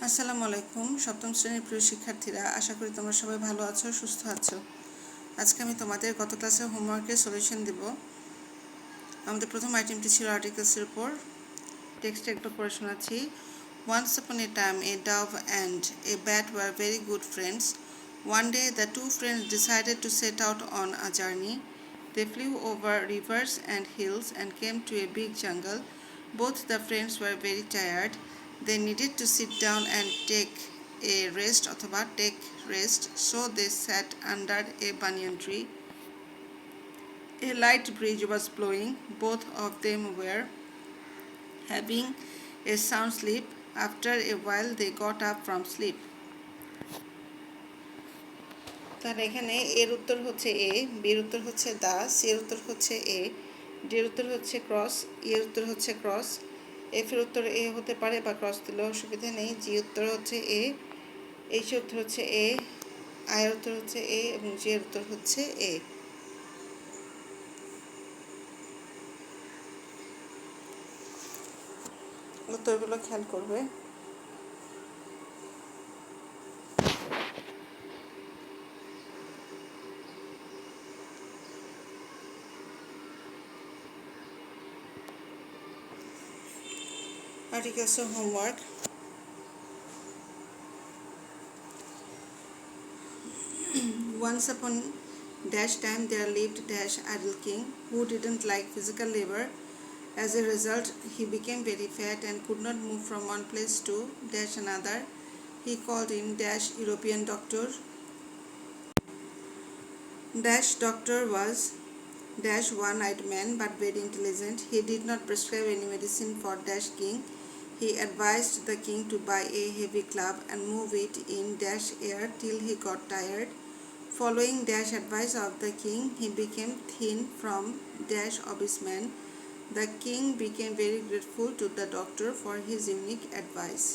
আসসালামু আলাইকুম সপ্তম শ্রেণীর প্রিয় শিক্ষার্থীরা, আশা করি তোমরা সবাই ভালো আছো, সুস্থ আছো। আজকে আমি তোমাদের গত ক্লাসে হোমওয়ার্কের সলিউশন দেব। আমাদের প্রথম আইটেমটি ছিল আর্টিকেলসের উপর। টেক্সটে একটু পড়ে শোনাচ্ছি। Once upon a time, a dove and a bat were very good friends. One day, the two friends decided to set out on a journey. They flew over rivers and hills and came to a big jungle. Both the friends were very tired. They needed to sit down and take a rest অথবা take rest, so they sat under a banyan tree. A light breeze was blowing. Both of them were having a sound sleep. After a while they got up from sleep. তাহলে এখানে এর উত্তর হচ্ছে এ, বির উত্তর হচ্ছে দা, C এর উত্তর হচ্ছে এ, ডি এর উত্তর হচ্ছে ক্রস, ই এর উত্তর হচ্ছে ক্রস, এফ এর উত্তর এ হতে পারে বা ক্রস দিলেও অসুবিধা নেই, জি উত্তর হচ্ছে এ, এইচ এর উত্তর হচ্ছে এ, আই এর উত্তর হচ্ছে এ এবং জি এর উত্তর হচ্ছে এ। উত্তরগুলো খেয়াল করবে। Articles of homework. Once upon dash time there lived dash idle king who didn't like physical labor. As a result, he became very fat and could not move from one place to dash another. He called in dash European doctor. Dash doctor was dash one-eyed man but very intelligent. He did not prescribe any medicine for dash king. He advised the king to buy a heavy club and move it in dash air till he got tired. Following dash advice of the king, he became thin from dash of his man. The king became very grateful to the doctor for his unique advice.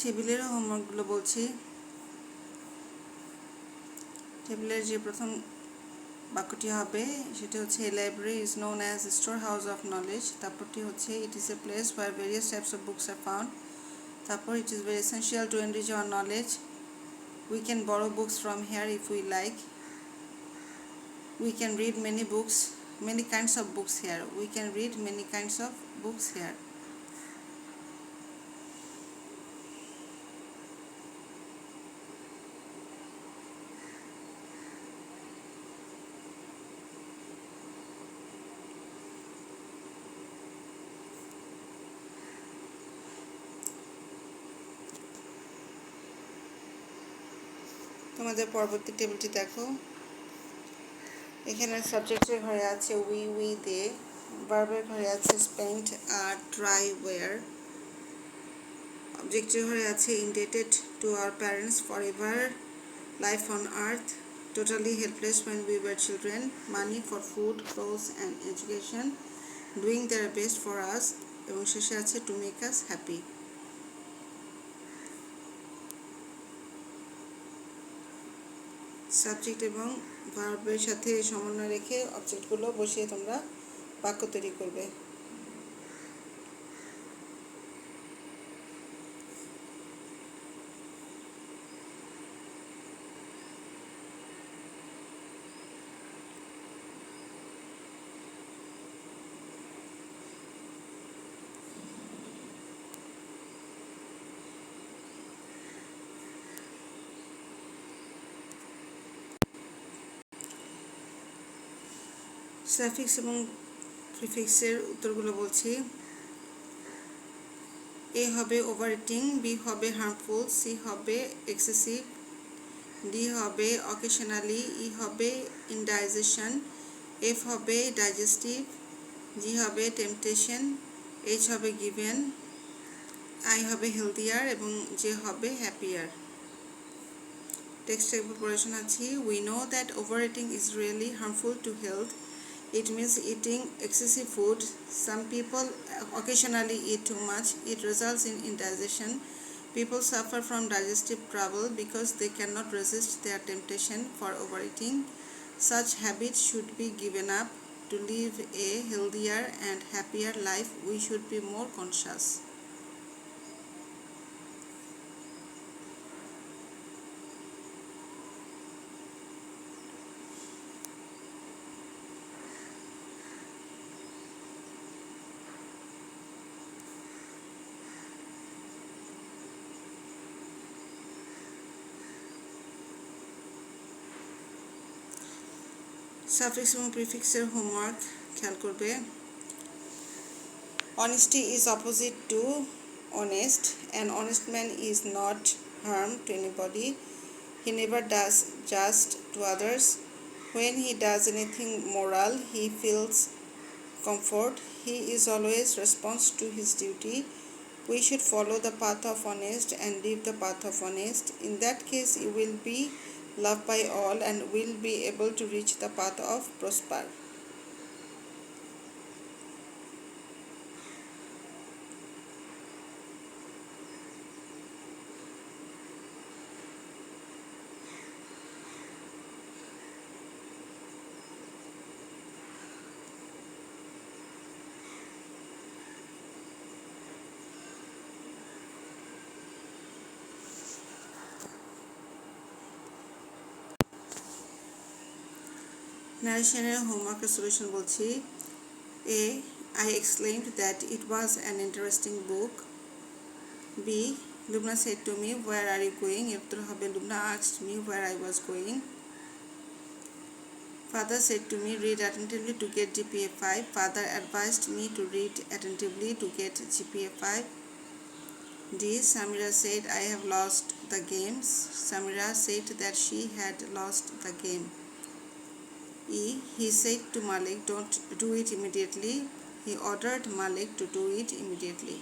টেবিলের হোমওয়ার্কগুলো বলছি। টেবিলের যে প্রথম বাক্যটি হবে সেটা হচ্ছে a library is known as storehouse of knowledge. তারপরটি হচ্ছে it is a place where various types of books are found. তারপর it is very essential to enrich our knowledge. We can borrow books from here if we like. We can read many books, many kinds of books here. We can read many kinds of books here. তোমাদের পরবর্তী টেবিলটি দেখো। এখানে সাবজেক্টের ঘরে আছে we they, ভার্বের ঘরে আছে স্পেন্ট আর ট্রাই ওয়ার, অবজেক্টের ঘরে আছে indebted to our parents for ever, life on earth, totally helpless when we were children, money for food, clothes and education, doing their best for us, এবং শেষে আছে to make us happy. Subject এবং ভার্বের সাথে সমন্বয় রেখে অবজেক্টগুলো বসিয়ে তোমরা বাক্য তৈরি করবে। সাফিক্স এবং প্রিফিক্সের উত্তরগুলো বলছি। এ হবে ওভার ইটিং, বি হবে হার্মফুল, সি হবে এক্সেসিভ, ডি হবে অকেশনালি, ই হবে ইনডাইজেশন, এফ হবে ডাইজেস্টিভ, জি হবে টেম্পটেশন, এইচ হবে গিভেন, আই হবে হেলদিয়ার এবং জে হবে হ্যাপিয়ার। টেক্সটের উপর পড়াশোনা আছি। We know that over eating is really harmful to health. It means eating excessive food. Some people occasionally eat too much. It results in indigestion. People suffer from digestive trouble because they cannot resist their temptation for overeating. Such habits should be given up. To live a healthier and happier life, we should be more conscious. Suffix এবং প্রিফিক্সের homework খেয়াল করবে। Honesty is opposite to honest. An honest man is not harm to anybody. He never does just to others. When he does anything moral, he feels comfort. He is always response to his duty. We should follow the path of honest and live the path of honest. In that case, you will be loved by all and will be able to reach the path of prosper. Narrationের হোমওয়ার্কের solution বলছি। A. I exclaimed that it was an interesting book. B. Lubna said to me, where are you going? এর উত্তর হবে Lubna asked me where I was going. Father said to me, read attentively to get GPA 5. Father advised me to read attentively to get GPA 5. D. Samira said, I have lost the game. Samira said that she had lost the game. E. He said to Malik, don't do it immediately. He ordered Malik to do it immediately.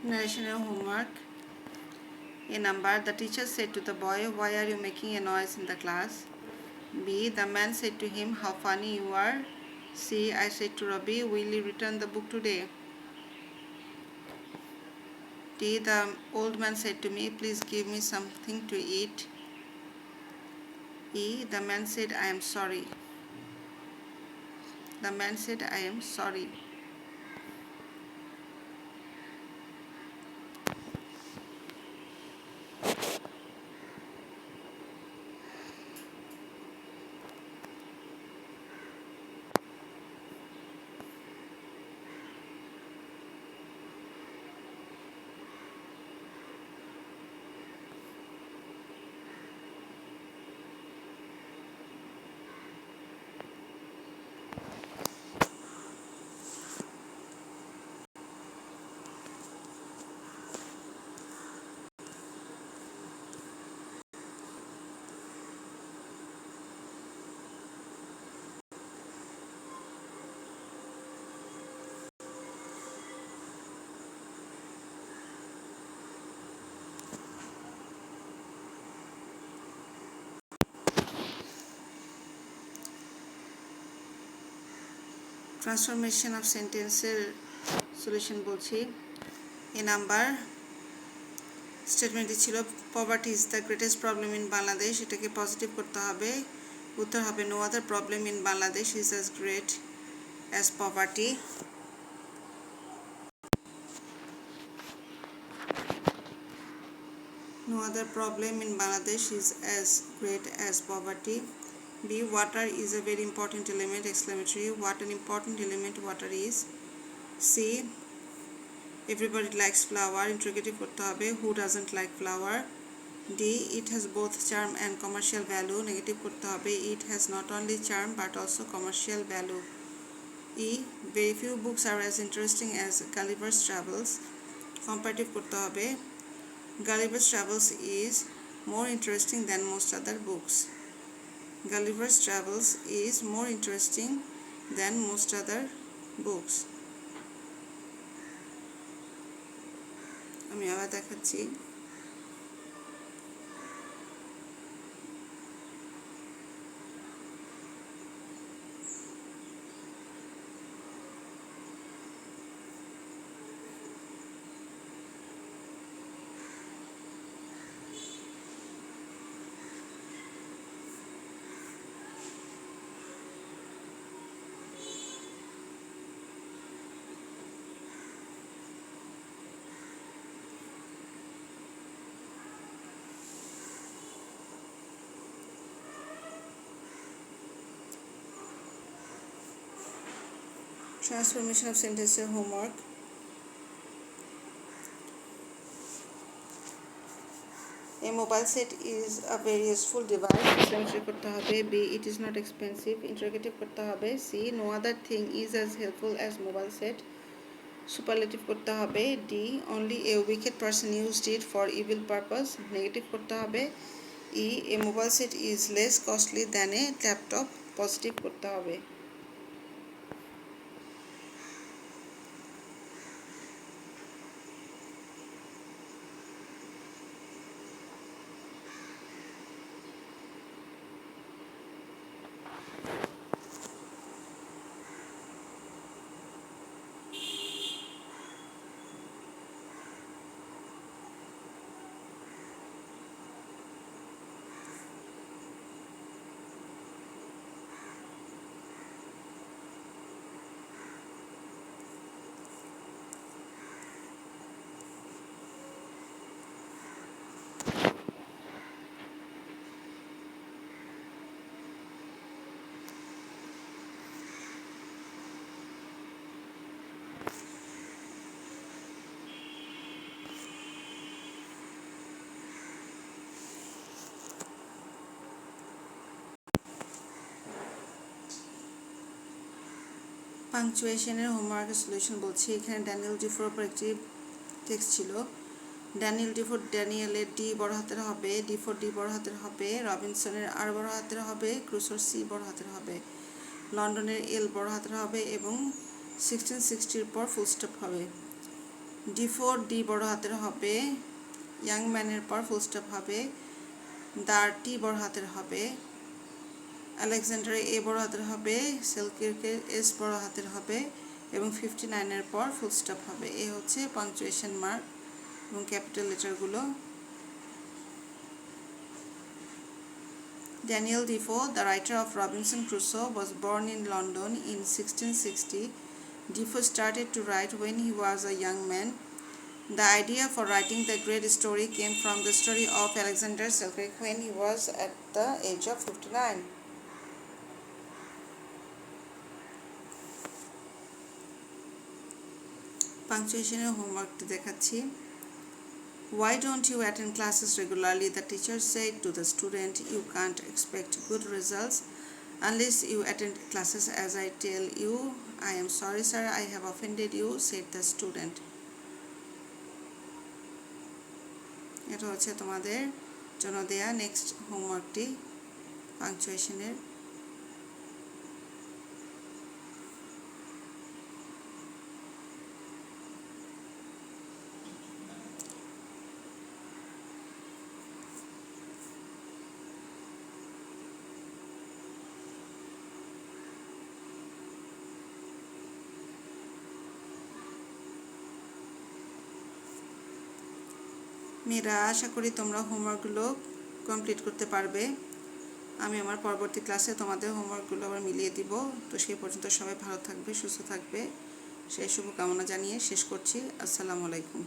Narrational homework. A number. The teacher said to the boy, why are you making a noise in the class? B. The man said to him, how funny you are. C. I said to Rabi, will you return the book today? D. The old man said to me, please give me something to eat. E. The man said, I am sorry. The man said, I am sorry. Transformation of সেন্টেন্সের solution বলছি। এ number স্টেটমেন্টটি ছিল poverty is the greatest problem in Bangladesh, এটাকে positive করতে হবে। উত্তর হবে no other problem in Bangladesh is as great as poverty. No other problem in Bangladesh is as great as poverty. B. Water is a very important element, exclamatory. What an important element water is. C. Everybody likes flower, interrogative করতে হবে, who doesn't like flower. D. It has both charm and commercial value, negative করতে হবে, it has not only charm but also commercial value. E. Very few books are as interesting as Gulliver's Travels, comparative করতে হবে, Gulliver's Travels is more interesting than most other books. Gulliver's Travels is more interesting than most other books. আমি আবার দেখাচ্ছি। Transformation of sentences homework. A mobile set is a very useful device, exclamatory করতে হবে। B. It is not expensive, interrogative করতে হবে। C. No other thing is as helpful as mobile set, superlative করতে হবে। D. Only a wicked person used it for evil purpose, negative করতে হবে। E. A mobile set is less costly than a laptop, positive করতে হবে। পাংচুয়েশনের হোমওয়ার্কের solution বলছি। এখানে Daniel ডিফোর উপর একটি টেক্সট ছিল। ড্যানিয়েল ডিফোর, ড্যানিয়েলের ডি বড় হাতের হবে, ডিফোর ডি বড় হাতের হবে, রবিনসনের আর বড় হাতের হবে, ক্রুসোর সি বড় হাতের হবে, লন্ডনের এল বড় হাতের হবে এবং 1660 পর ফুল স্টপ হবে। ডিফোর ডি বড় হাতের হবে, ইয়াং ম্যানের পর ফুল স্টপ হবে, দার টি বড় হাতের হবে, আলেকজান্ডারের এ বড় হাতের হবে, সেলকির্কের এস বড় হাতের হবে এবং 59 পর ফুল স্টপ হবে। এ হচ্ছে পাংচুয়েশন মার্ক এবং capital লেটারগুলো। Daniel Defoe, the writer of Robinson Crusoe, was born in London in 1660. Defoe started to write when he was a young man. The idea for writing the great story came from the story of Alexander Selkirk when he was at the age of 59. পাংচুয়েশনের হোমওয়ার্কটি দেখাচ্ছি। Why don't you attend classes regularly? The teacher said to the student, you can't expect good results unless you attend classes as I tell you. I am sorry, sir, I have offended you, said the student. এটা হচ্ছে তোমাদের জন্য দেয়া next হোমওয়ার্কটি পাংচুয়েশনের। মেয়েরা, আশা করি তোমরা হোমওয়ার্কগুলো complete করতে পারবে। আমি আমার পরবর্তী ক্লাসে তোমাদের হোমওয়ার্কগুলো আবার মিলিয়ে দিব। তো সেই পর্যন্ত সবাই ভালো থাকবে, সুস্থ থাকবে, সেই শুভকামনা জানিয়ে শেষ করছি। আসসালামু আলাইকুম।